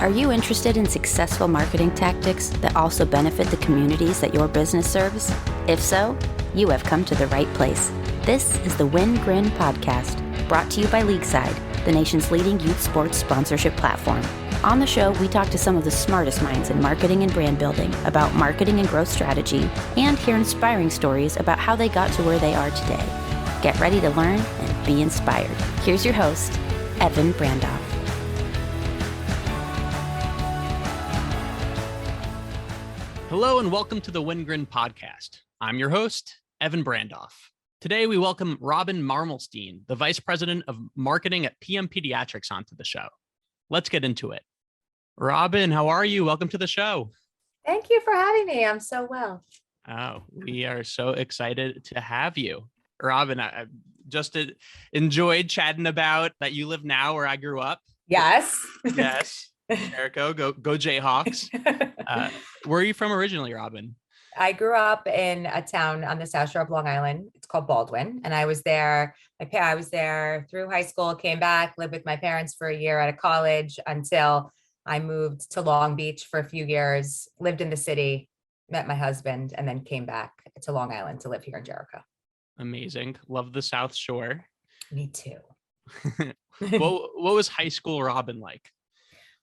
Are you interested in successful marketing tactics that also benefit the communities that your business serves? If so, you have come to the right place. This is the Win Grin podcast, brought to you by Leagueside, the nation's leading youth sports sponsorship platform. On the show, we talk to some of the smartest minds in marketing and brand building about marketing and growth strategy, and hear inspiring stories about how they got to where they are today. Get ready to learn and be inspired. Here's your host, Evan Brandoff. Hello and welcome to the Win Grin podcast. I'm your host, Evan Brandoff. Today we welcome Robyn Mermelstein, the Vice President of Marketing at PM Pediatrics, onto the show. Let's get into it. Robyn, how are you? Welcome to the show. Thank you for having me. I'm so well. Oh, we are so excited to have you. Robyn, I just enjoyed chatting about that you live now where I grew up. Yes. Yes. Jericho, go Jayhawks. Where are you from originally, Robyn? I grew up in a town on the South Shore of Long Island. It's called Baldwin. And I was there. I was there through high school, came back, lived with my parents for a year out of college until I moved to Long Beach for a few years, lived in the city, met my husband, and then came back to Long Island to live here in Jericho. Amazing. Love the South Shore. Me too. What was high school Robyn like?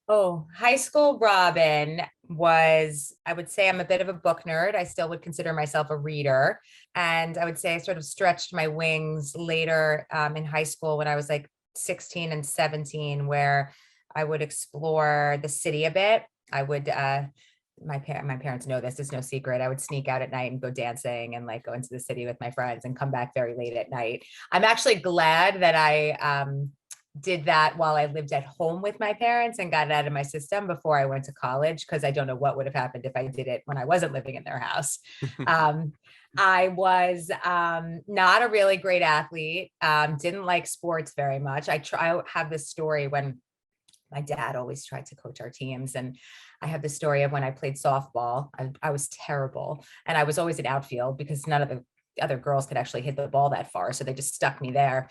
Oh, high school Robyn was, I would say I'm a bit of a book nerd. I still would consider myself a reader. And I would say I sort of stretched my wings later in high school when I was like 16 and 17, where I would explore the city a bit. I would, my parents know this, it's no secret. I would sneak out at night and go dancing and like go into the city with my friends and come back very late at night. I'm actually glad that I did that while I lived at home with my parents and got it out of my system before I went to college, because I don't know what would have happened if I did it when I wasn't living in their house. I was not a really great athlete, didn't like sports very much. I have this story when my dad always tried to coach our teams. And I have the story of when I played softball. I was terrible. And I was always in outfield because none of the other girls could actually hit the ball that far. So they just stuck me there.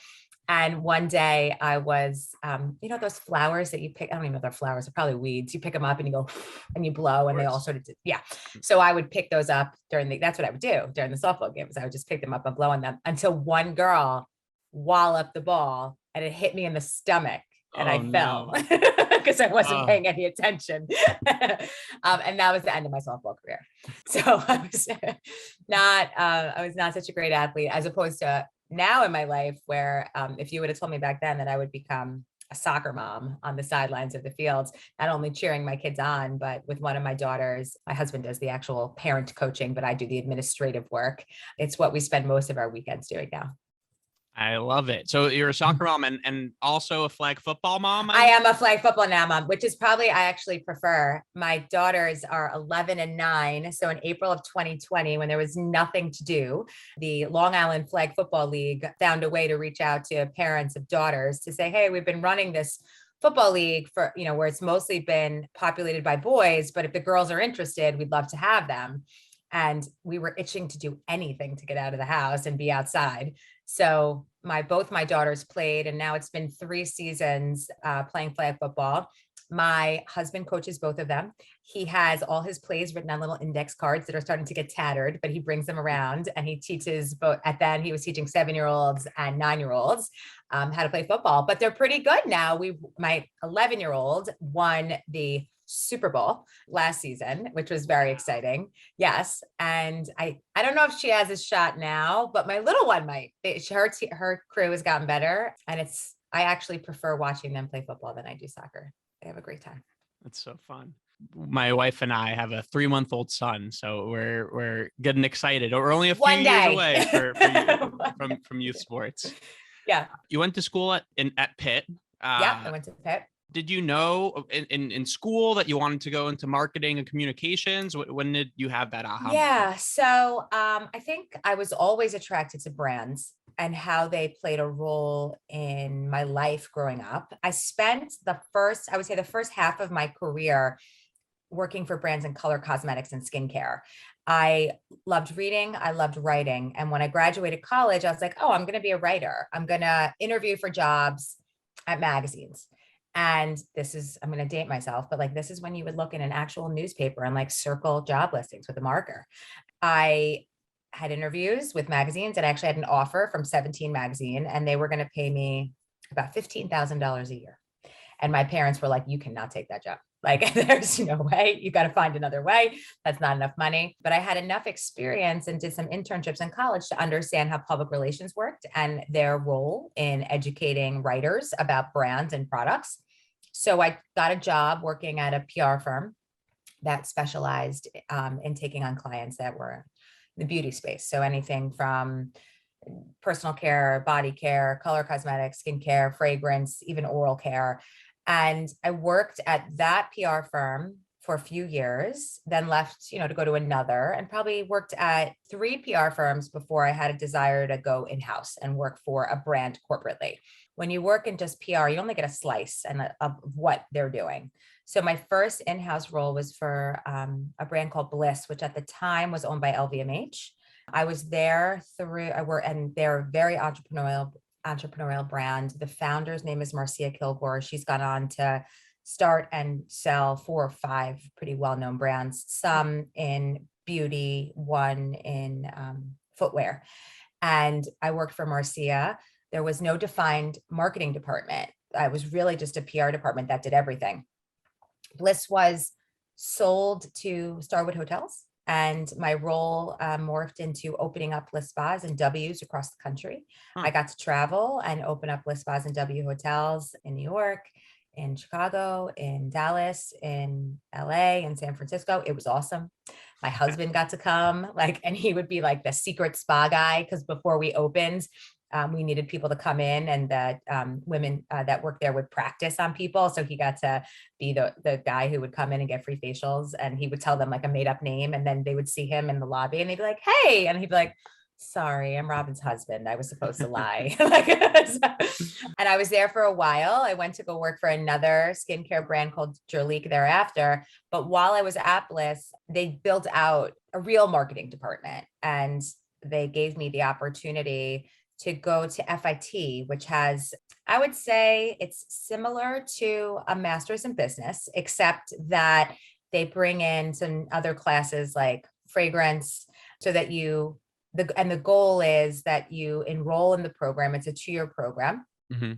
And one day I was, those flowers that you pick, I don't even know if they're flowers, they're probably weeds. You pick them up and you go and you blow and they all sort of, yeah. So I would pick those up that's what I would do during the softball games. I would just pick them up and blow on them until one girl walloped the ball and it hit me in the stomach and I fell because I wasn't paying any attention. And that was the end of my softball career. So I was not such a great athlete, as opposed to now in my life where if you would have told me back then that I would become a soccer mom on the sidelines of the fields, not only cheering my kids on, but with one of my daughters, my husband does the actual parent coaching, but I do the administrative work. It's what we spend most of our weekends doing now. I love it. So you're a soccer mom and also a flag football mom? I am a flag football now mom, which is probably, I actually prefer. My daughters are 11 and 9. So in April of 2020, when there was nothing to do, the Long Island Flag Football League found a way to reach out to parents of daughters to say, hey, we've been running this football league for, where it's mostly been populated by boys, but if the girls are interested, we'd love to have them. And we were itching to do anything to get out of the house and be outside. So both my daughters played, and now it's been 3 seasons playing flag football. My husband coaches both of them. He has all his plays written on little index cards that are starting to get tattered, but he brings them around and he teaches both. At then he was teaching 7-year-olds and 9-year-olds how to play football, but they're pretty good now. My 11-year-old won the Super Bowl last season, which was very exciting. Yes. And I don't know if she has a shot now, but my little one might. Her crew has gotten better, and I actually prefer watching them play football than I do soccer. They have a great time. That's so fun. My wife and I have a 3-month-old son, so we're getting excited. We're only a few years away from youth sports. Yeah. You went to school at Pitt. Yeah, I went to Pitt. Did you know in school that you wanted to go into marketing and communications? When did you have that aha? Yeah. So I think I was always attracted to brands and how they played a role in my life growing up. I spent the first half of my career working for brands in color cosmetics and skincare. I loved reading. I loved writing. And when I graduated college, I was like, oh, I'm going to be a writer. I'm going to interview for jobs at magazines. And I'm going to date myself, but like, this is when you would look in an actual newspaper and like circle job listings with a marker. I had interviews with magazines, and I actually had an offer from 17 magazine, and they were going to pay me about $15,000 a year. And my parents were like, you cannot take that job. Like, there's no way. You got to find another way. That's not enough money. But I had enough experience and did some internships in college to understand how public relations worked and their role in educating writers about brands and products. So I got a job working at a PR firm that specialized in taking on clients that were in the beauty space. So anything from personal care, body care, color cosmetics, skincare, fragrance, even oral care. And I worked at that PR firm for a few years, then left, to go to another, and probably worked at 3 PR firms before I had a desire to go in-house and work for a brand corporately. When you work in just PR, you only get a slice of what they're doing. So my first in-house role was for a brand called Bliss, which at the time was owned by LVMH. I was there and they're very entrepreneurial brand. The founder's name is Marcia Kilgore. She's gone on to start and sell 4 or 5 pretty well-known brands, some in beauty, one in footwear. And I worked for Marcia. There was no defined marketing department. I was really just a PR department that did everything. Bliss was sold to Starwood Hotels, and my role morphed into opening up Bliss Spas and W's across the country. I got to travel and open up Bliss Spas and W hotels in New York, in Chicago, in Dallas, in LA, in San Francisco. It was awesome. My husband got to come, and he would be like the secret spa guy, because before we opened, we needed people to come in, and that women that worked there would practice on people. So he got to be the guy who would come in and get free facials, and he would tell them like a made up name, and then they would see him in the lobby and they'd be like, hey, and he'd be like, sorry, I'm Robyn's husband. I was supposed to lie. And I was there for a while. I went to go work for another skincare brand called Jurlique thereafter. But while I was at Bliss, they built out a real marketing department, and they gave me the opportunity to go to FIT, which has, I would say it's similar to a master's in business, except that they bring in some other classes like fragrance, so that the goal is that you enroll in the program. It's a 2-year program. Mm-hmm.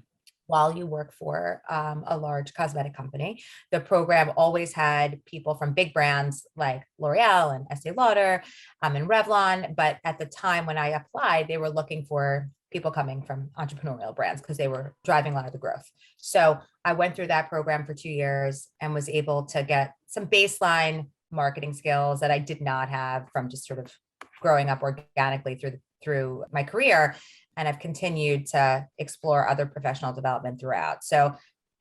While you work for a large cosmetic company. The program always had people from big brands like L'Oreal and Estee Lauder and Revlon. But at the time when I applied, they were looking for people coming from entrepreneurial brands because they were driving a lot of the growth. So I went through that program for 2 years and was able to get some baseline marketing skills that I did not have from just sort of growing up organically through my career. And I've continued to explore other professional development throughout. So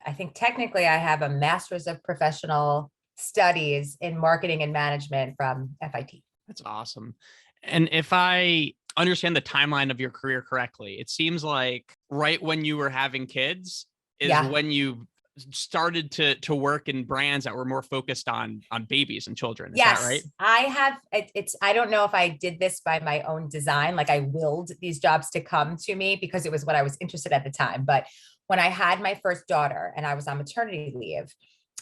I think technically I have a master's of professional studies in marketing and management from FIT. That's awesome. And if I understand the timeline of your career correctly, it seems like right when you were having kids is when you started to work in brands that were more focused on babies and children. Is that right? I don't know if I did this by my own design, like I willed these jobs to come to me because it was what I was interested in at the time. But when I had my first daughter and I was on maternity leave,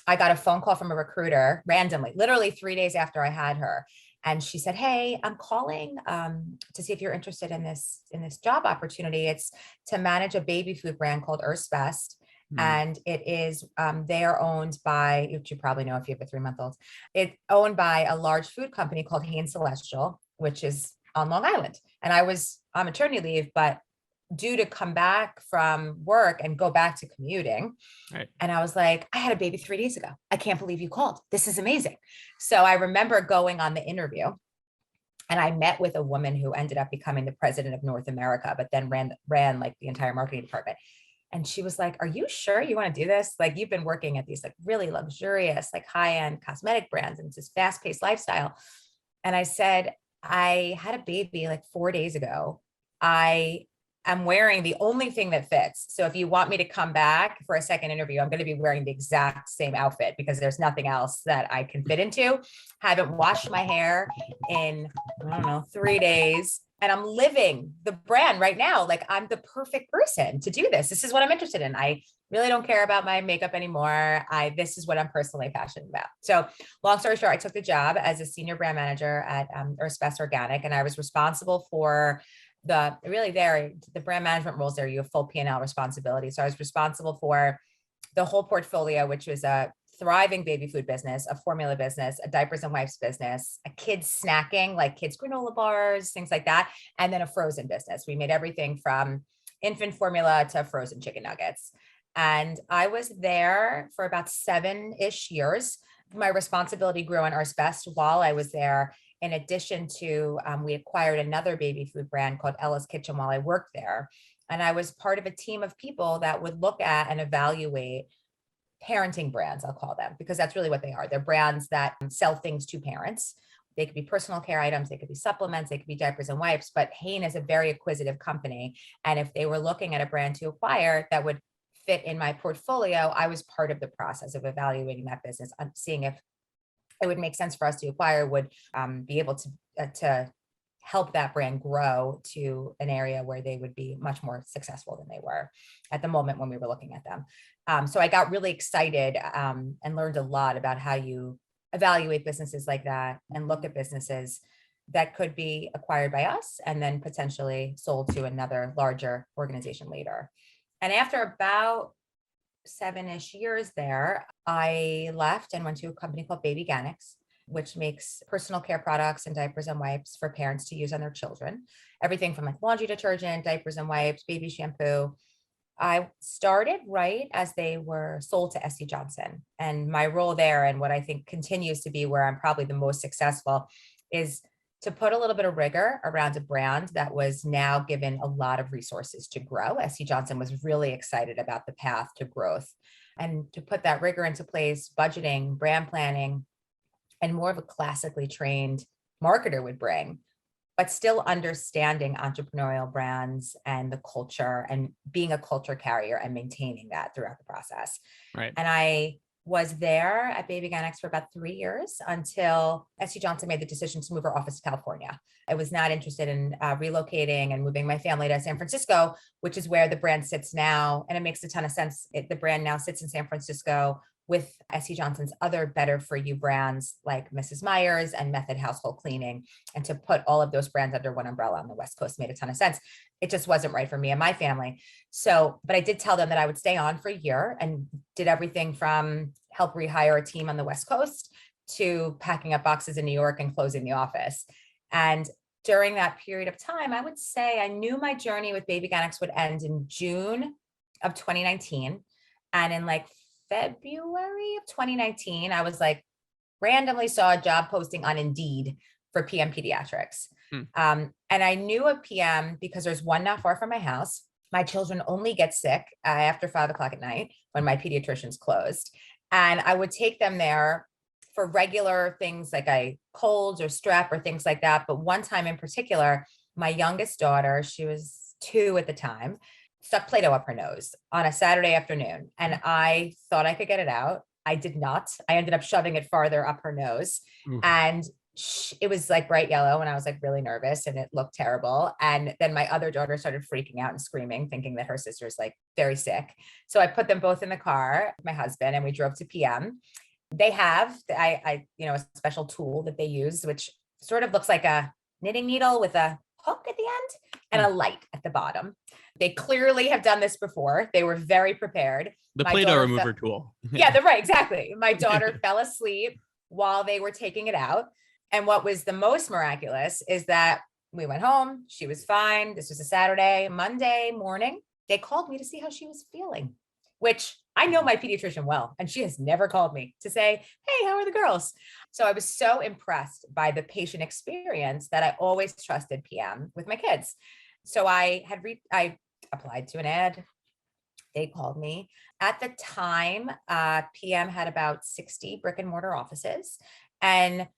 I got a phone call from a recruiter randomly, literally 3 days after I had her. And she said, hey, I'm calling to see if you're interested in this job opportunity. It's to manage a baby food brand called Earth's Best. And it is, they are owned by, which you probably know if you have a 3-month-old, it's owned by a large food company called Hain Celestial, which is on Long Island. And I was on maternity leave, but due to come back from work and go back to commuting. Right. And I was like, I had a baby 3 days ago. I can't believe you called. This is amazing. So I remember going on the interview, and I met with a woman who ended up becoming the president of North America, but then ran like the entire marketing department. And she was like, are you sure you want to do this? Like, you've been working at these like really luxurious, like high-end cosmetic brands, and it's this fast-paced lifestyle. And I said, I had a baby like 4 days ago. I am wearing the only thing that fits. So if you want me to come back for a second interview, I'm going to be wearing the exact same outfit because there's nothing else that I can fit into. Haven't washed my hair in, 3 days. And I'm living the brand right now. Like, I'm the perfect person to do this. This is what I'm interested in. I really don't care about my makeup anymore. This is what I'm personally passionate about. So long story short, I took the job as a senior brand manager at Earth's Best Organic, and I was responsible for the brand management roles there. You have full P&L responsibility. So I was responsible for the whole portfolio, which was a thriving baby food business, a formula business, a diapers and wipes business, a kids snacking, like kids granola bars, things like that, and then a frozen business. We made everything from infant formula to frozen chicken nuggets. And I was there for about 7-ish years. My responsibility grew on Earth's Best while I was there. In addition to, we acquired another baby food brand called Ella's Kitchen while I worked there. And I was part of a team of people that would look at and evaluate parenting brands, I'll call them, because that's really what they are. They're brands that sell things to parents. They could be personal care items, they could be supplements, they could be diapers and wipes, but Hain is a very acquisitive company. And if they were looking at a brand to acquire that would fit in my portfolio, I was part of the process of evaluating that business, seeing if it would make sense for us to acquire, would be able to help that brand grow to an area where they would be much more successful than they were at the moment when we were looking at them. So I got really excited and learned a lot about how you evaluate businesses like that and look at businesses that could be acquired by us and then potentially sold to another larger organization later. And after about 7-ish years there, I left and went to a company called Baby Organics, which makes personal care products and diapers and wipes for parents to use on their children. Everything from like laundry detergent, diapers and wipes, baby shampoo. I started right as they were sold to SC Johnson. And my role there, and what I think continues to be where I'm probably the most successful, is to put a little bit of rigor around a brand that was now given a lot of resources to grow. SC Johnson was really excited about the path to growth, and to put that rigor into place, budgeting, brand planning, and more of a classically trained marketer would bring, but still understanding entrepreneurial brands and the culture and being a culture carrier and maintaining that throughout the process. Right. And I was there at Baby Organics for about 3 years until SC Johnson made the decision to move our office to California. I was not interested in relocating and moving my family to San Francisco, which is where the brand sits now. And it makes a ton of sense. The brand now sits in San Francisco with SC Johnson's other better for you brands like Mrs. Meyer's and Method Household Cleaning. And to put all of those brands under one umbrella on the West Coast made a ton of sense. It just wasn't right for me and my family. So, but I did tell them that I would stay on for a year and did everything from help rehire a team on the West Coast to packing up boxes in New York and closing the office. And during that period of time, I would say I knew my journey with Baby Organics would end in June of 2019. And in like February of 2019, I was like, randomly saw a job posting on Indeed for PM Pediatrics. And I knew a PM because there's one not far from my house. My children only get sick after 5 o'clock at night when my pediatrician's closed. And I would take them there for regular things like colds or strep or things like that. But one time in particular, my youngest daughter, she was 2 at the time, stuck Play-Doh up her nose on a Saturday afternoon. And I thought I could get it out. I did not. I ended up shoving it farther up her nose. And it was like bright yellow, and I was like really nervous and it looked terrible. And then my other daughter started freaking out and screaming, thinking that her sister's like very sick. So I put them both in the car with my husband and we drove to PM. They have, a special tool that they use, which sort of looks like a knitting needle with a hook at the end and a light at the bottom. They clearly have done this before. They were very prepared. The Play-Doh remover tool. Yeah, they're right. Exactly. My daughter fell asleep while they were taking it out. And what was the most miraculous is that we went home. She was fine. This was a Saturday. Monday morning, they called me to see how she was feeling, which I know my pediatrician well, and she has never called me to say, hey, how are the girls? So I was so impressed by the patient experience that I always trusted PM with my kids. So I applied to an ad. They called me. At the time, PM had about 60 brick and mortar offices, and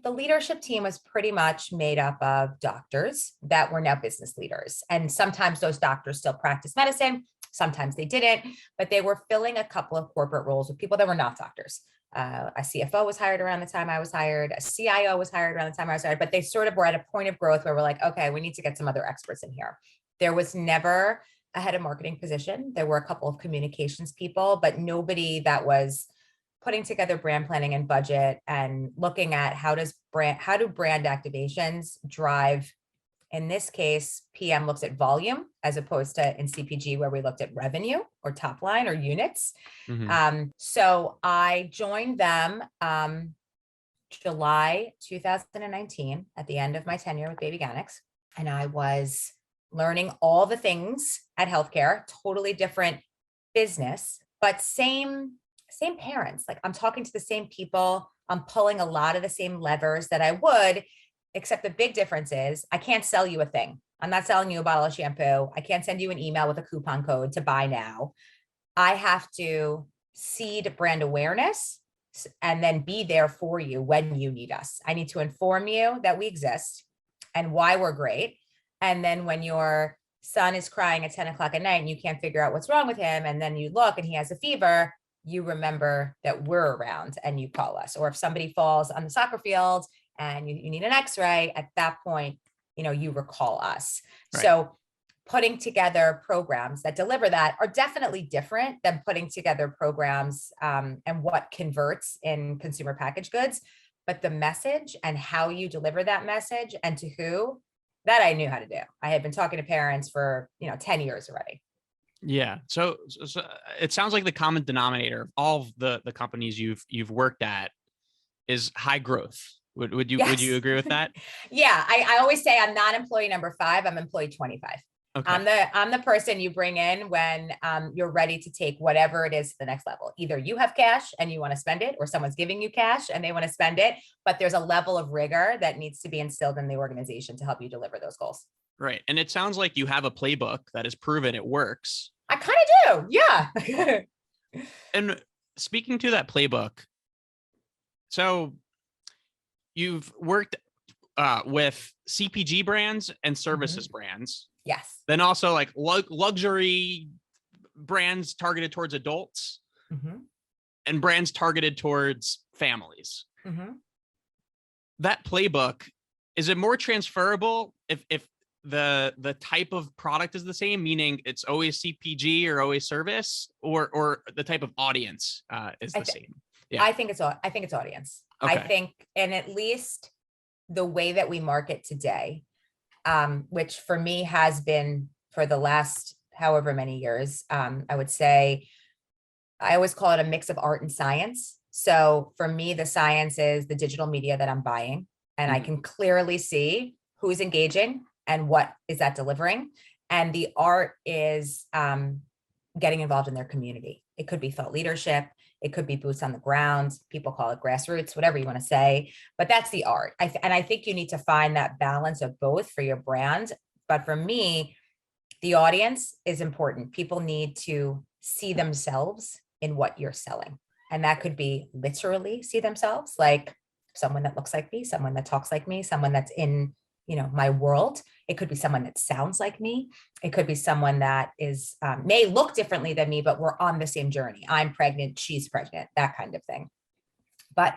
the leadership team was pretty much made up of doctors that were now business leaders. And sometimes those doctors still practice medicine. Sometimes they didn't, but they were filling a couple of corporate roles with people that were not doctors. A CFO was hired around the time I was hired. A CIO was hired around the time I was hired, but they sort of were at a point of growth where we're like, okay, we need to get some other experts in here. There was never a head of marketing position. There were a couple of communications people, but nobody that was putting together brand planning and budget and looking at how do brand activations drive. In this case, PM looks at volume as opposed to in CPG where we looked at revenue or top line or units. So I joined them July 2019 at the end of my tenure with Baby Organics. And I was learning all the things at healthcare, totally different business, but same parents. Like I'm talking to the same people. I'm pulling a lot of the same levers that I would, except the big difference is I can't sell you a thing. I'm not selling you a bottle of shampoo. I can't send you an email with a coupon code to buy now. I have to seed brand awareness and then be there for you when you need us. I need to inform you that we exist and why we're great. And then when your son is crying at 10 o'clock at night and you can't figure out what's wrong with him, and then you look and he has a fever, you remember that we're around and you call us. Or if somebody falls on the soccer field and you need an x-ray, at that point, you recall us. Right. So putting together programs that deliver that are definitely different than putting together programs and what converts in consumer packaged goods. But the message and how you deliver that message and to who, that I knew how to do. I had been talking to parents for 10 years already. Yeah. So it sounds like the common denominator of all of the companies you've worked at is high growth. Would you agree with that? Yeah. I always say I'm not employee number 5, I'm employee 25. Okay. I'm the person you bring in when you're ready to take whatever it is to the next level. Either you have cash and you want to spend it, or someone's giving you cash and they want to spend it, but there's a level of rigor that needs to be instilled in the organization to help you deliver those goals. Right. And it sounds like you have a playbook that has proven it works. I kind of do. Yeah. And speaking to that playbook, so you've worked with CPG brands and services brands. Yes. Then also like luxury brands targeted towards adults and brands targeted towards families. That playbook, is it more transferable if the type of product is the same, meaning it's always CPG or always service, or the type of audience is the same? Yeah. I think it's audience. Okay. I think, and at least the way that we market today, which for me has been for the last however many years, I would say, I always call it a mix of art and science. So for me, the science is the digital media that I'm buying, and I can clearly see who's engaging and what is that delivering. And the art is getting involved in their community. It could be thought leadership. It could be boots on the ground. People call it grassroots, whatever you want to say, but that's the art. And I think you need to find that balance of both for your brand. But for me, the audience is important. People need to see themselves in what you're selling. And that could be literally see themselves, like someone that looks like me, someone that talks like me, someone that's in, my world. It could be someone that sounds like me. It could be someone that is may look differently than me, but we're on the same journey. I'm pregnant, she's pregnant, that kind of thing. But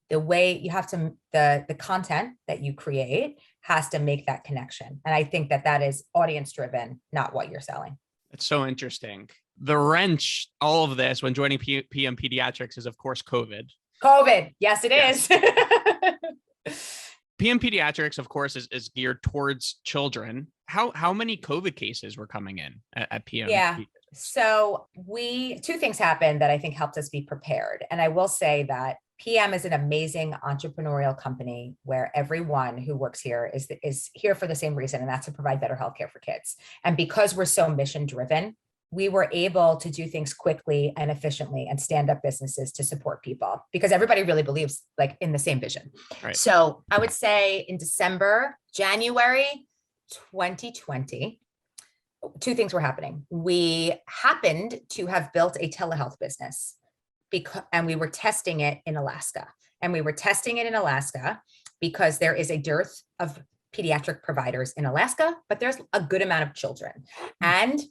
the way you have to, the content that you create has to make that connection. And I think that is audience driven, not what you're selling. It's so interesting. The wrench, all of this when joining PM Pediatrics is of course COVID. Yes, it is. PM Pediatrics, of course, is geared towards children. How many COVID cases were coming in at PM? Yeah. So two things happened that I think helped us be prepared. And I will say that PM is an amazing entrepreneurial company where everyone who works here is here for the same reason, and that's to provide better healthcare for kids. And because we're so mission driven, we were able to do things quickly and efficiently and stand up businesses to support people because everybody really believes like in the same vision. Right. So I would say in January 2020, two things were happening. We happened to have built a telehealth business and we were testing it in Alaska. And we were testing it in Alaska because there is a dearth of pediatric providers in Alaska, but there's a good amount of children. And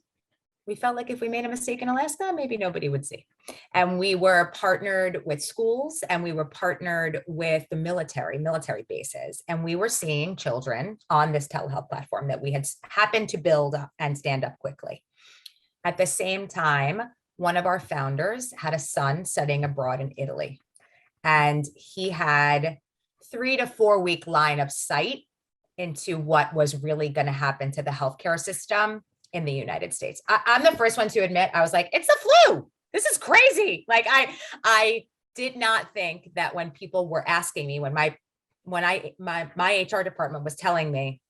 we felt like if we made a mistake in Alaska, maybe nobody would see. And we were partnered with schools and we were partnered with the military bases. And we were seeing children on this telehealth platform that we had happened to build and stand up quickly. At the same time, one of our founders had a son studying abroad in Italy, and he had 3 to 4 week line of sight into what was really going to happen to the healthcare system in the United States. I'm the first one to admit, I was like, it's the flu. This is crazy. Like I did not think that when people were asking me, when my HR department was telling me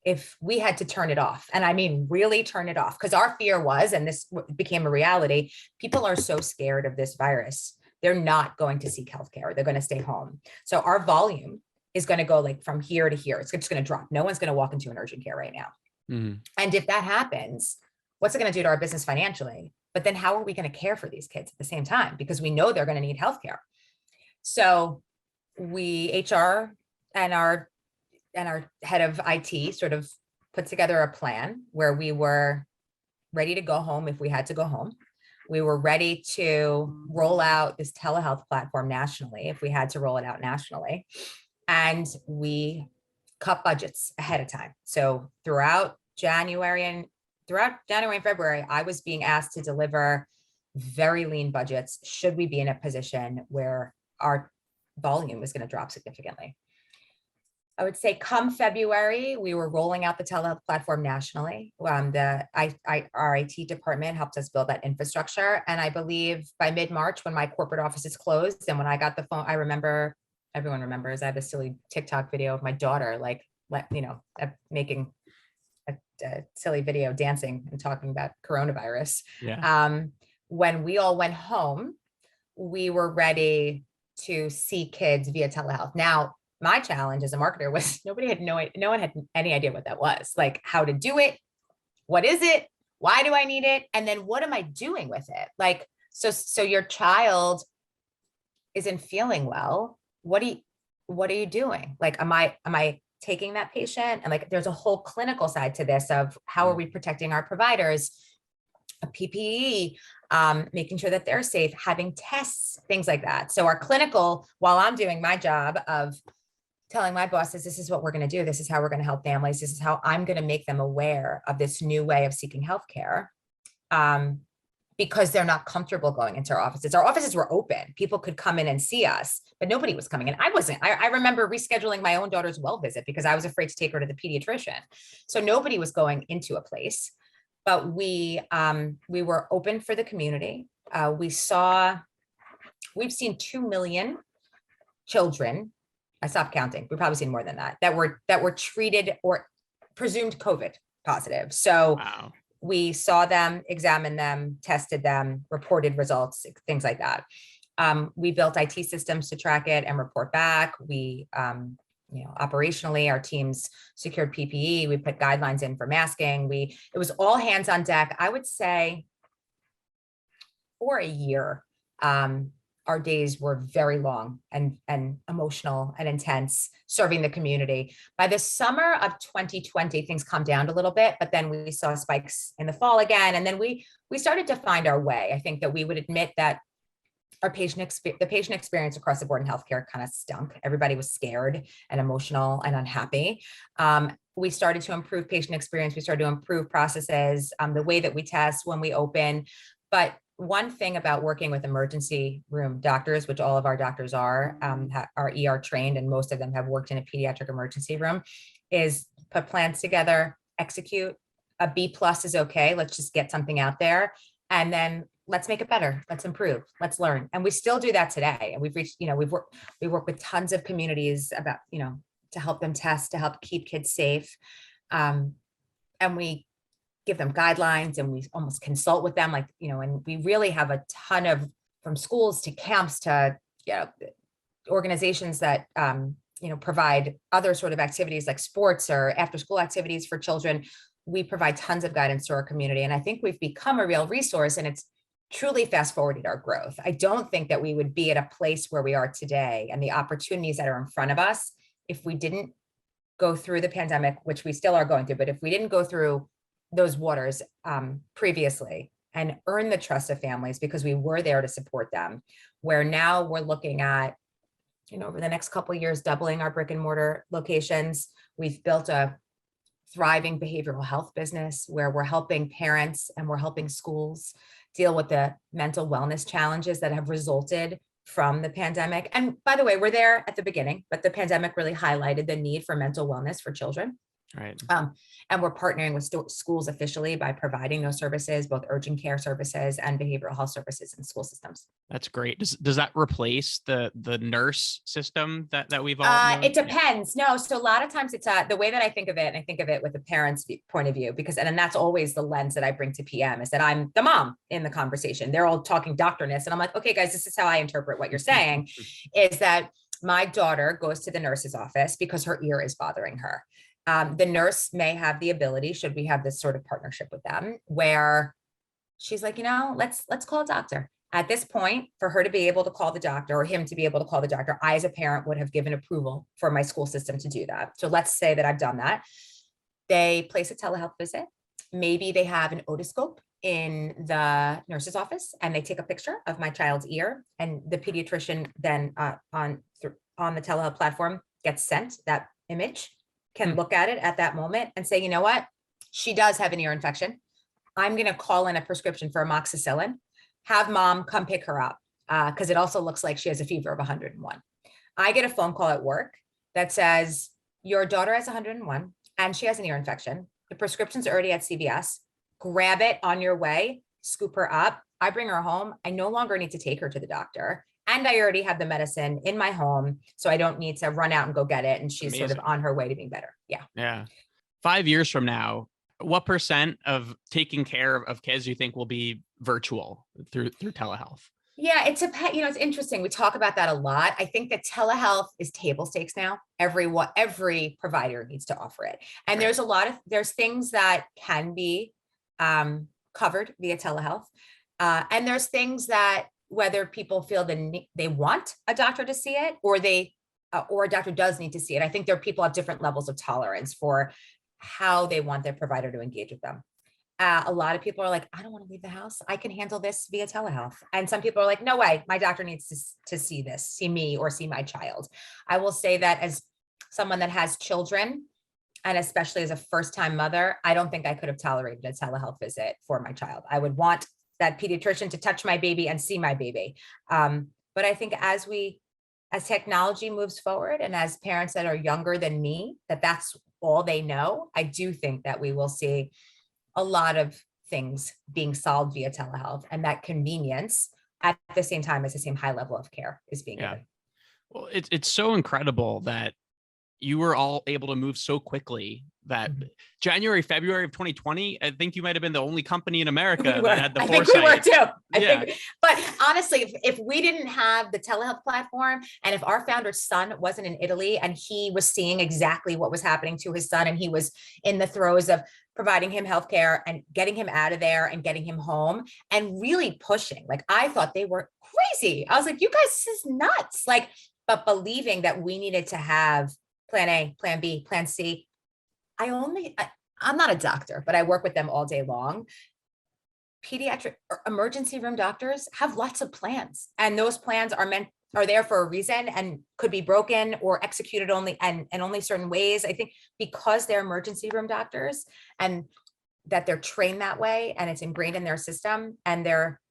if we had to turn it off, and I mean, really turn it off, because our fear was, and this became a reality, people are so scared of this virus. They're not going to seek healthcare. They're going to stay home. So our volume is going to go like from here to here. It's just going to drop. No one's going to walk into an urgent care right now. Mm-hmm. And if that happens, what's it going to do to our business financially? But then how are we going to care for these kids at the same time? Because we know they're going to need healthcare. So HR and our head of IT sort of put together a plan where we were ready to go home if we had to go home. We were ready to roll out this telehealth platform nationally if we had to roll it out nationally. And we cut budgets ahead of time. So throughout January and February, I was being asked to deliver very lean budgets should we be in a position where our volume was going to drop significantly. I would say come February, we were rolling out the telehealth platform nationally. Our IT department helped us build that infrastructure. And I believe by mid-March, when my corporate offices closed and when I got the phone, I remember, everyone remembers, I had a silly TikTok video of my daughter, making a silly video dancing and talking about coronavirus. Yeah. When we all went home, we were ready to see kids via telehealth. Now, my challenge as a marketer was no one had any idea what that was, like how to do it. What is it? Why do I need it? And then what am I doing with it? Like, so your child isn't feeling well. What are you doing? Like, am I taking that patient? And like, there's a whole clinical side to this of how are we protecting our providers, a PPE, making sure that they're safe, having tests, things like that. So our clinical, while I'm doing my job of telling my bosses, this is what we're going to do. This is how we're going to help families. This is how I'm going to make them aware of this new way of seeking healthcare. Because they're not comfortable going into our offices. Our offices were open. People could come in and see us, but nobody was coming in. I wasn't. I remember rescheduling my own daughter's well visit because I was afraid to take her to the pediatrician. So nobody was going into a place, but we were open for the community. We've seen 2 million children. I stopped counting. We've probably seen more than that were treated or presumed COVID positive. So wow. We saw them, examined them, tested them, reported results, things like that. We built IT systems to track it and report back. We, operationally, our teams secured PPE. We put guidelines in for masking. It was all hands on deck. I would say for a year, our days were very long and emotional and intense, serving the community. By the summer of 2020, things calmed down a little bit, but then we saw spikes in the fall again. And then we started to find our way. I think that we would admit that the patient experience across the board in healthcare kind of stunk. Everybody was scared and emotional and unhappy. We started to improve patient experience. We started to improve processes, the way that we test when we open. But one thing about working with emergency room doctors, which all of our doctors are ER trained, and most of them have worked in a pediatric emergency room, is put plans together, execute. A B+ is okay. Let's just get something out there. And then let's make it better. Let's improve. Let's learn. And we still do that today. And we work with tons of communities about, to help them test, to help keep kids safe. And we give them guidelines and we almost consult with them, and we really have a ton of, from schools to camps to, organizations that, provide other sort of activities like sports or after school activities for children. We provide tons of guidance to our community. And I think we've become a real resource, and it's truly fast forwarded our growth. I don't think that we would be at a place where we are today and the opportunities that are in front of us if we didn't go through the pandemic, which we still are going through, but if we didn't go through those waters previously and earn the trust of families because we were there to support them, where now we're looking at, over the next couple of years, doubling our brick and mortar locations. We've built a thriving behavioral health business where we're helping parents and we're helping schools deal with the mental wellness challenges that have resulted from the pandemic. And by the way, we're there at the beginning, but the pandemic really highlighted the need for mental wellness for children. Right. And we're partnering with schools officially by providing those services, both urgent care services and behavioral health services in school systems. That's great. Does that replace the nurse system that we've all known? It depends. No, so a lot of times it's the way that I think of it, and I think of it with the parents' point of view, because and that's always the lens that I bring to PM is that I'm the mom in the conversation. They're all talking doctorness, and I'm like, okay, guys, this is how I interpret what you're saying, is that my daughter goes to the nurse's office because her ear is bothering her. The nurse may have the ability, should we have this sort of partnership with them, where she's like, let's call a doctor. At this point, for her to be able to call the doctor or him to be able to call the doctor, I, as a parent, would have given approval for my school system to do that. So let's say that I've done that. They place a telehealth visit. Maybe they have an otoscope in the nurse's office and they take a picture of my child's ear, and the pediatrician then on the telehealth platform gets sent that image, can look at it at that moment and say, you know what, she does have an ear infection. I'm going to call in a prescription for amoxicillin, have mom come pick her up because it also looks like she has a fever of 101. I get a phone call at work that says, your daughter has 101 and she has an ear infection. The prescription's already at CVS. Grab it on your way, scoop her up. I bring her home. I no longer need to take her to the doctor. And I already have the medicine in my home, so I don't need to run out and go get it. And she's Amazing. sort of on her way to being better. Yeah. Yeah. 5 years from now, what % of taking care of kids do you think will be virtual through telehealth? Yeah, it's interesting. We talk about that a lot. I think that telehealth is table stakes now. Every provider needs to offer it. And Right. there's things that can be covered via telehealth. And there's things that whether people feel they want a doctor to see it or or a doctor does need to see it. I think there are people have different levels of tolerance for how they want their provider to engage with them. A lot of people are like, I don't want to leave the house. I can handle this via telehealth. And some people are like, no way, my doctor needs to see me or see my child. I will say that as someone that has children, and especially as a first-time mother, I don't think I could have tolerated a telehealth visit for my child. I would want that pediatrician to touch my baby and see my baby. But I think as technology moves forward and as parents that are younger than me, that's all they know, I do think that we will see a lot of things being solved via telehealth, and that convenience at the same time as the same high level of care is being given. Well, it's so incredible that you were all able to move so quickly that January, February of 2020, I think you might have been the only company in America that had the foresight. I think we were too. But honestly, if we didn't have the telehealth platform, and if our founder's son wasn't in Italy and he was seeing exactly what was happening to his son, and he was in the throes of providing him healthcare and getting him out of there and getting him home and really pushing, like I thought they were crazy. I was like, you guys, this is nuts. But believing that we needed to have plan A, plan B, plan C. I'm not a doctor, but I work with them all day long. Pediatric emergency room doctors have lots of plans, and those plans are there for a reason and could be broken or executed only and only certain ways. I think because they're emergency room doctors and that they're trained that way and it's ingrained in their system, and they're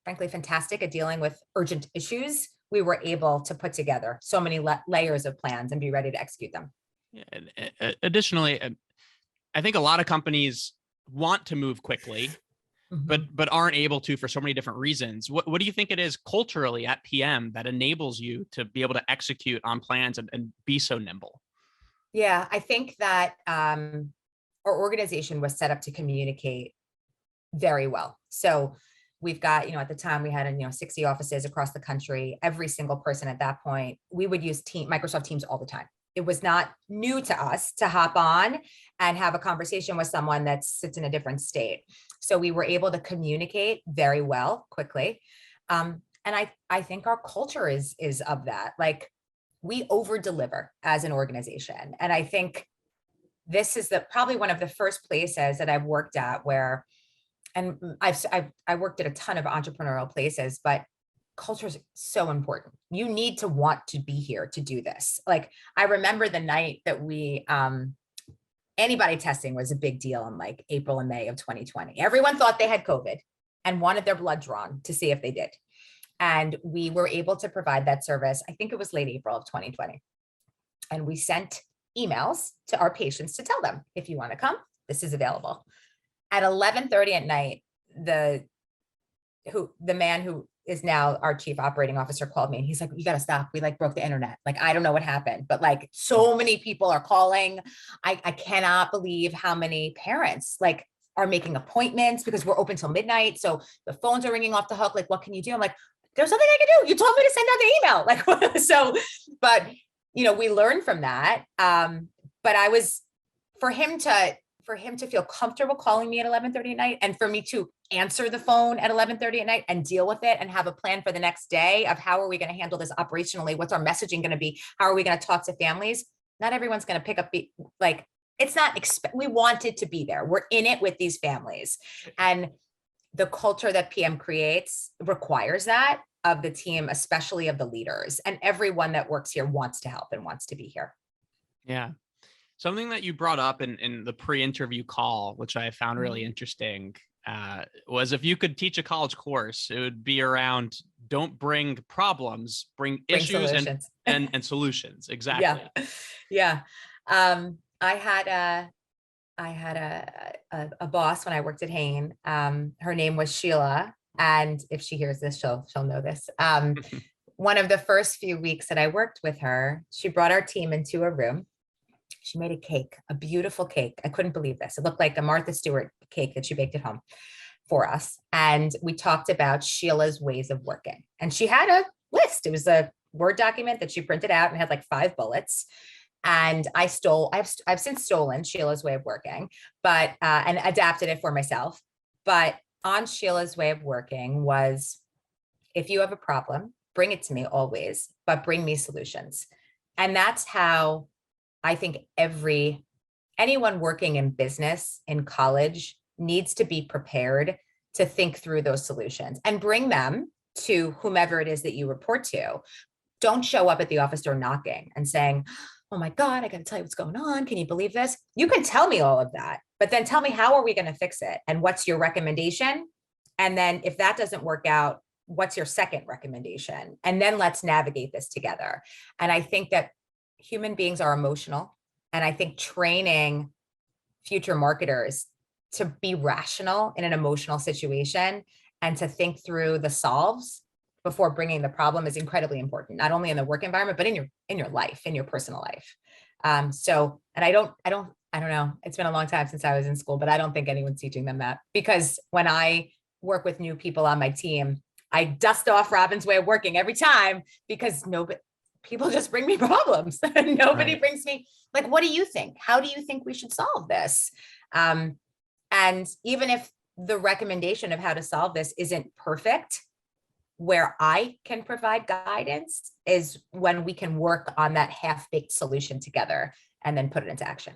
frankly fantastic at dealing with urgent issues, we were able to put together so many layers of plans and be ready to execute them. Additionally, I think a lot of companies want to move quickly, but aren't able to for so many different reasons. What do you think it is culturally at PM that enables you to be able to execute on plans and be so nimble? Yeah, I think that our organization was set up to communicate very well. So we've got, at the time we had, 60 offices across the country. Every single person at that point, we would use Microsoft Teams all the time. It was not new to us to hop on and have a conversation with someone that sits in a different state. So we were able to communicate very well, quickly. And I think our culture is of that. Like, we over deliver as an organization. And I think this is probably one of the first places that I've worked at where, and I worked at a ton of entrepreneurial places, but culture is so important. You need to want to be here to do this. Like, I remember the night that we antibody testing was a big deal in like April and May of 2020. Everyone thought they had COVID and wanted their blood drawn to see if they did. And we were able to provide that service. I think it was late April of 2020. And we sent emails to our patients to tell them, if you want to come, this is available. At 11:30 at night, the man who is now our chief operating officer called me and he's like, you got to stop. We like broke the internet. Like, I don't know what happened, but like so many people are calling. I cannot believe how many parents like are making appointments because we're open till midnight. So the phones are ringing off the hook. Like, what can you do? I'm like, there's nothing I can do. You told me to send out the email. Like, so, but we learned from that. But I was, for him to feel comfortable calling me at 11:30 at night and for me to answer the phone at 11:30 at night and deal with it and have a plan for the next day of how are we going to handle this operationally? What's our messaging going to be? How are we going to talk to families? Not everyone's going to pick up, like, it's not, we wanted to be there. We're in it with these families. And the culture that PM creates requires that of the team, especially of the leaders, and everyone that works here wants to help and wants to be here. Yeah. Something that you brought up in the pre-interview call, which I found really interesting, was if you could teach a college course, it would be around don't bring problems, bring issues solutions. and solutions. Exactly. Yeah. I had a boss when I worked at Hain. Her name was Sheila. And if she hears this, she'll know this. One of the first few weeks that I worked with her, she brought our team into a room. She made a cake, a beautiful cake. I couldn't believe this. It looked like a Martha Stewart cake that she baked at home for us. And we talked about Sheila's ways of working. And she had a list. It was a Word document that she printed out and had like 5 bullets. And I've since stolen Sheila's way of working, but, and adapted it for myself. But on Sheila's way of working was, if you have a problem, bring it to me always, but bring me solutions. And that's how I think anyone working in business in college needs to be prepared to think through those solutions and bring them to whomever it is that you report to. Don't show up at the office door knocking and saying, oh my God, I got to tell you what's going on. Can you believe this? You can tell me all of that, but then tell me, how are we going to fix it? And what's your recommendation? And then if that doesn't work out, what's your second recommendation? And then let's navigate this together. And I think that human beings are emotional. And I think training future marketers to be rational in an emotional situation and to think through the solves before bringing the problem is incredibly important, not only in the work environment, but in your life, in your personal life. And I don't know, it's been a long time since I was in school, but I don't think anyone's teaching them that, because when I work with new people on my team, I dust off Robyn's way of working every time, because people just bring me problems. Nobody brings me like, what do you think? How do you think we should solve this? And even if the recommendation of how to solve this isn't perfect, where I can provide guidance is when we can work on that half-baked solution together and then put it into action.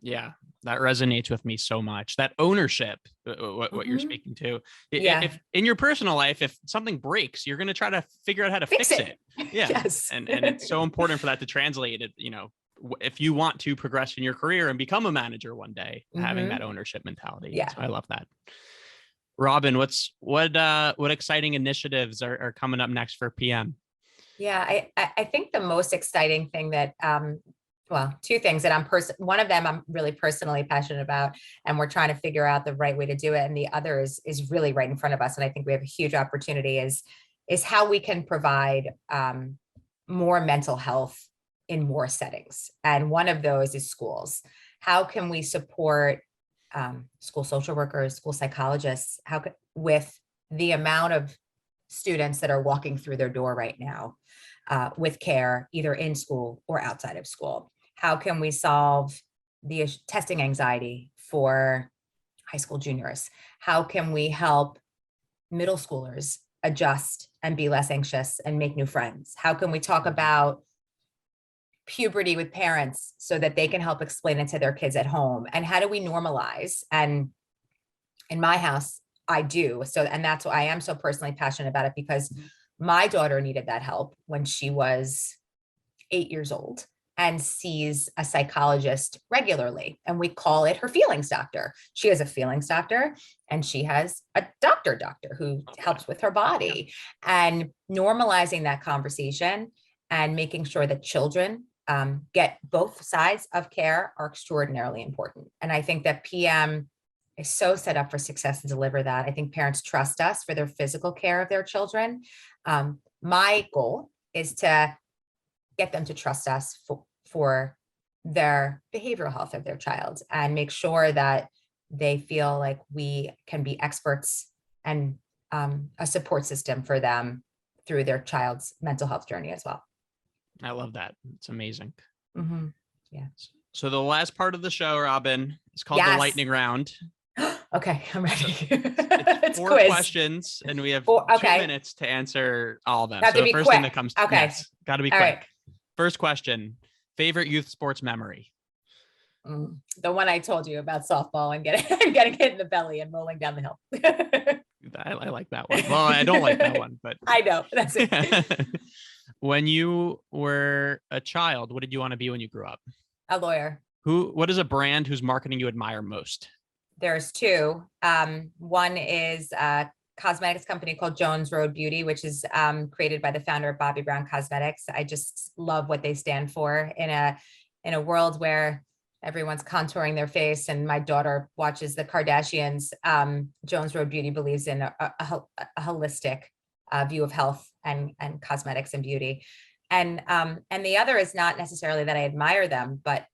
Yeah, that resonates with me so much. That ownership, what you're speaking to. If in your personal life, if something breaks, you're going to try to figure out how to fix it. Yeah. Yes. And it's so important for that to translate it. If you want to progress in your career and become a manager one day, having that ownership mentality. Yeah. So I love that. Robyn, what exciting initiatives are coming up next for PM? Yeah, I think the most exciting thing that, two things that one of them I'm really personally passionate about, and we're trying to figure out the right way to do it. And the other is really right in front of us. And I think we have a huge opportunity is how we can provide more mental health in more settings. And one of those is schools. How can we support school social workers, school psychologists, with the amount of students that are walking through their door right now with care, either in school or outside of school? How can we solve the testing anxiety for high school juniors? How can we help middle schoolers adjust and be less anxious and make new friends? How can we talk about puberty with parents so that they can help explain it to their kids at home? And how do we normalize? And in my house, I do. And that's why I am so personally passionate about it, because my daughter needed that help when she was 8 years old. and sees a psychologist regularly. And we call it her feelings doctor. She has a feelings doctor and she has a doctor who helps with her body. And normalizing that conversation and making sure that children get both sides of care are extraordinarily important. And I think that PM is so set up for success to deliver that. I think parents trust us for their physical care of their children. My goal is to get them to trust us for their behavioral health of their child and make sure that they feel like we can be experts and a support system for them through their child's mental health journey as well. I love that. It's amazing. Mm-hmm. Yeah. So the last part of the show, Robyn, is called the lightning round. Okay, I'm ready. It's 4 questions, and we have 2 minutes to answer all of them. So the first thing that comes to yes, got to be quick. Right. First question: favorite youth sports memory? The one I told you about softball and getting hit in the belly and rolling down the hill. I like that one. Well, I don't like that one, but I know that's it. When you were a child, what did you want to be when you grew up? A lawyer. What is a brand whose marketing you admire most? There's 2. One is a cosmetics company called Jones Road Beauty, which is created by the founder of Bobbi Brown Cosmetics. I just love what they stand for in a world where everyone's contouring their face and my daughter watches the Kardashians. Jones Road Beauty believes in a holistic view of health and cosmetics and beauty. And the other is not necessarily that I admire them, but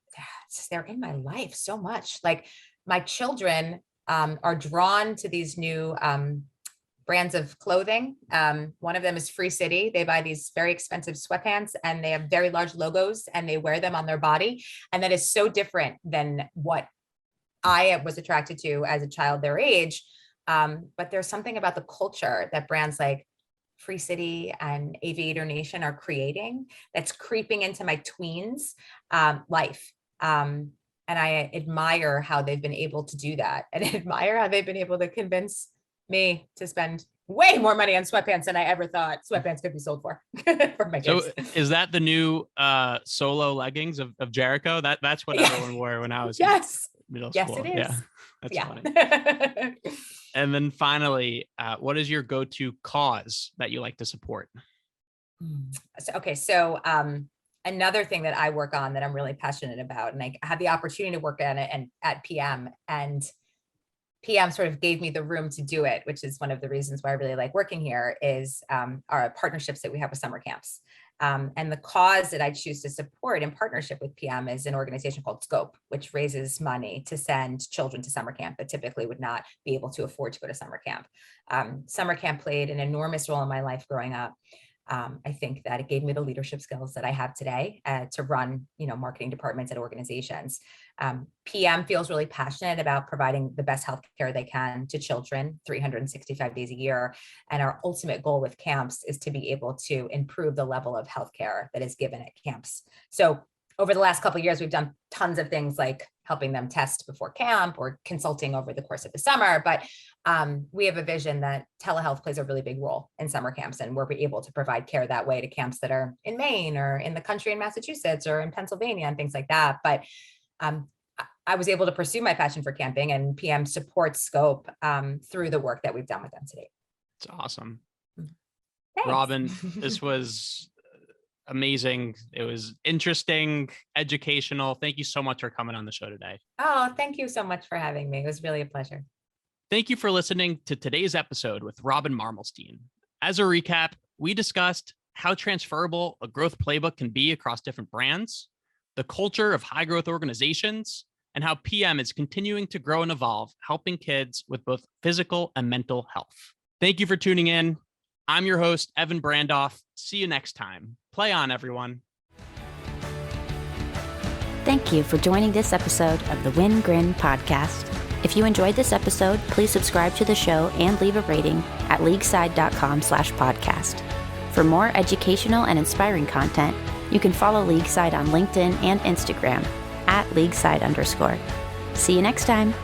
they're in my life so much. Like my children are drawn to these new brands of clothing. One of them is Free City. They buy these very expensive sweatpants and they have very large logos and they wear them on their body. And that is so different than what I was attracted to as a child their age. But there's something about the culture that brands like Free City and Aviator Nation are creating that's creeping into my tweens life. And I admire how they've been able to do that and admire how they've been able to convince me to spend way more money on sweatpants than I ever thought sweatpants could be sold for my kids. So is that the new solo leggings of Jericho? That's what everyone wore when I was in middle school. Yes, it is. Yeah, that's funny. And then finally, what is your go-to cause that you like to support? So another thing that I work on that I'm really passionate about, and I have the opportunity to work on it and at PM, and PM sort of gave me the room to do it, which is one of the reasons why I really like working here, is our partnerships that we have with summer camps. And the cause that I choose to support in partnership with PM is an organization called Scope, which raises money to send children to summer camp that typically would not be able to afford to go to summer camp. Summer camp played an enormous role in my life growing up. I think that it gave me the leadership skills that I have today to run, marketing departments at organizations. PM feels really passionate about providing the best healthcare they can to children 365 days a year. And our ultimate goal with camps is to be able to improve the level of healthcare that is given at camps. So over the last couple of years, we've done tons of things like helping them test before camp or consulting over the course of the summer. But we have a vision that telehealth plays a really big role in summer camps, and we're able to provide care that way to camps that are in Maine or in the country in Massachusetts or in Pennsylvania and things like that. But I was able to pursue my passion for camping, and PM supports Scope through the work that we've done with them today. It's awesome. Thanks. Robyn, this was amazing. It was interesting, educational. Thank you so much for coming on the show today. Oh, thank you so much for having me. It was really a pleasure. Thank you for listening to today's episode with Robyn Mermelstein. As a recap, we discussed how transferable a growth playbook can be across different brands, the culture of high growth organizations, and how PM is continuing to grow and evolve, helping kids with both physical and mental health. Thank you for tuning in. I'm your host, Evan Brandoff. See you next time. Play on, everyone. Thank you for joining this episode of the Win Grin podcast. If you enjoyed this episode, please subscribe to the show and leave a rating at leagueside.com/podcast. For more educational and inspiring content, you can follow Leagueside on LinkedIn and Instagram @leagueside_. See you next time.